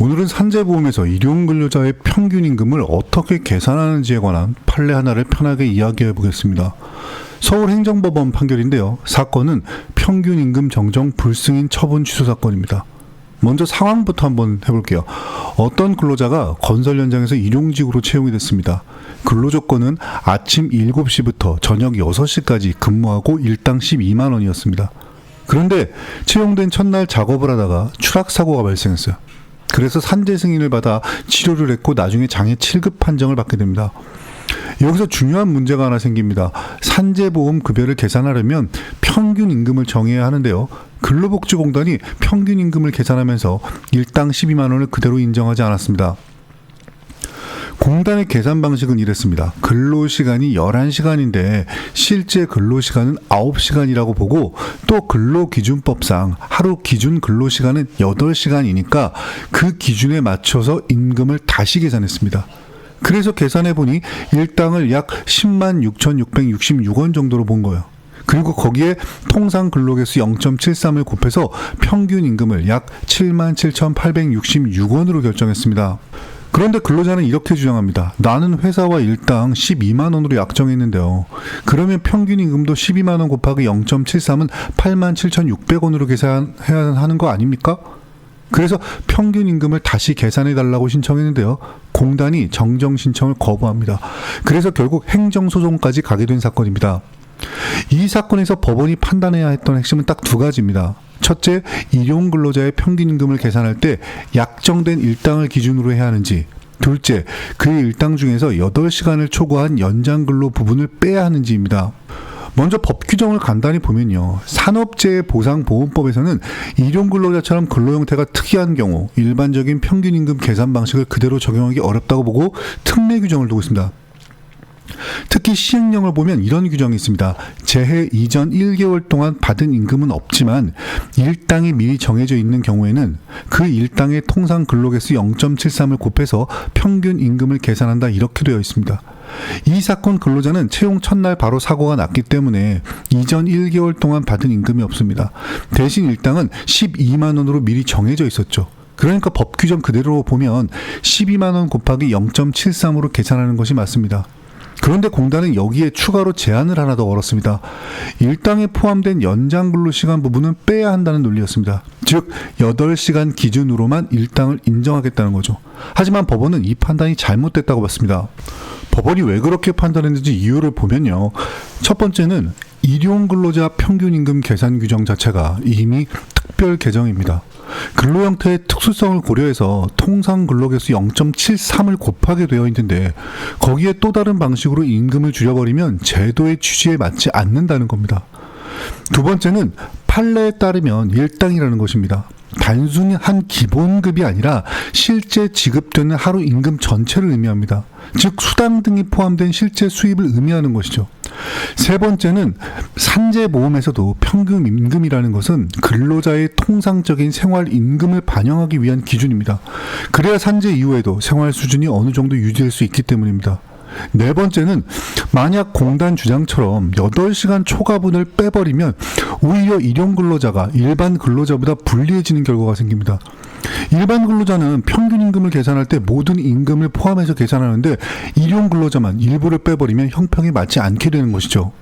오늘은 산재보험에서 일용근로자의 평균 임금을 어떻게 계산하는지에 관한 판례 하나를 편하게 이야기해 보겠습니다. 서울행정법원 판결인데요. 사건은 평균 임금 정정 불승인 처분 취소 사건입니다. 먼저 상황부터 한번 해볼게요. 어떤 근로자가 건설 현장에서 일용직으로 채용이 됐습니다. 근로조건은 아침 7시부터 저녁 6시까지 근무하고 일당 12만 원이었습니다. 그런데 채용된 첫날 작업을 하다가 추락사고가 발생했어요. 그래서 산재 승인을 받아 치료를 했고 나중에 장애 7급 판정을 받게 됩니다. 여기서 중요한 문제가 하나 생깁니다. 산재보험 급여를 계산하려면 평균 임금을 정해야 하는데요. 근로복지공단이 평균 임금을 계산하면서 일당 12만 원을 그대로 인정하지 않았습니다. 공단의 계산 방식은 이랬습니다. 근로시간이 11시간인데 실제 근로시간은 9시간이라고 보고 또 근로기준법상 하루 기준 근로시간은 8시간이니까 그 기준에 맞춰서 임금을 다시 계산했습니다. 그래서 계산해보니 일당을 약 10만 6,666원 정도로 본 거예요. 그리고 거기에 통상 근로개수 0.73을 곱해서 평균 임금을 약 7만 7,866원으로 결정했습니다. 그런데 근로자는 이렇게 주장합니다. 나는 회사와 일당 12만 원으로 약정했는데요. 그러면 평균 임금도 12만 원 곱하기 0.73은 8만 7,600원으로 계산해야 하는 거 아닙니까? 그래서 평균 임금을 다시 계산해달라고 신청했는데요. 공단이 정정 신청을 거부합니다. 그래서 결국 행정소송까지 가게 된 사건입니다. 이 사건에서 법원이 판단해야 했던 핵심은 딱 두 가지입니다. 첫째, 일용근로자의 평균 임금을 계산할 때 약정된 일당을 기준으로 해야 하는지, 둘째, 그 일당 중에서 8시간을 초과한 연장근로 부분을 빼야 하는지입니다. 먼저 법 규정을 간단히 보면요. 산업재해보상보험법에서는 일용근로자처럼 근로 형태가 특이한 경우 일반적인 평균 임금 계산 방식을 그대로 적용하기 어렵다고 보고 특례 규정을 두고 있습니다. 특히 시행령을 보면 이런 규정이 있습니다. 재해 이전 1개월 동안 받은 임금은 없지만 일당이 미리 정해져 있는 경우에는 그 일당의 통상 근로개수 0.73을 곱해서 평균 임금을 계산한다 이렇게 되어 있습니다. 이 사건 근로자는 채용 첫날 바로 사고가 났기 때문에 이전 1개월 동안 받은 임금이 없습니다. 대신 일당은 12만 원으로 미리 정해져 있었죠. 그러니까 법 규정 그대로 보면 12만 원 곱하기 0.73으로 계산하는 것이 맞습니다. 그런데 공단은 여기에 추가로 제한을 하나 더 걸었습니다. 일당에 포함된 연장 근로시간 부분은 빼야 한다는 논리였습니다. 즉 8시간 기준으로만 일당을 인정하겠다는 거죠. 하지만 법원은 이 판단이 잘못됐다고 봤습니다. 법원이 왜 그렇게 판단했는지 이유를 보면요. 첫 번째는 일용근로자 평균임금 계산 규정 자체가 이미 특별 개정입니다. 근로 형태의 특수성을 고려해서 통상 근로개수 0.73을 곱하게 되어 있는데 거기에 또 다른 방식으로 임금을 줄여버리면 제도의 취지에 맞지 않는다는 겁니다. 두 번째는 판례에 따르면 일당이라는 것입니다. 단순히 한 기본급이 아니라 실제 지급되는 하루 임금 전체를 의미합니다. 즉 수당 등이 포함된 실제 수입을 의미하는 것이죠. 세 번째는 산재보험에서도 평균 임금이라는 것은 근로자의 통상적인 생활 임금을 반영하기 위한 기준입니다. 그래야 산재 이후에도 생활 수준이 어느 정도 유지될 수 있기 때문입니다. 네 번째는 만약 공단 주장처럼 8시간 초과분을 빼버리면 오히려 일용근로자가 일반 근로자보다 불리해지는 결과가 생깁니다. 일반 근로자는 평균 임금을 계산할 때 모든 임금을 포함해서 계산하는데 일용근로자만 일부를 빼버리면 형평에 맞지 않게 되는 것이죠.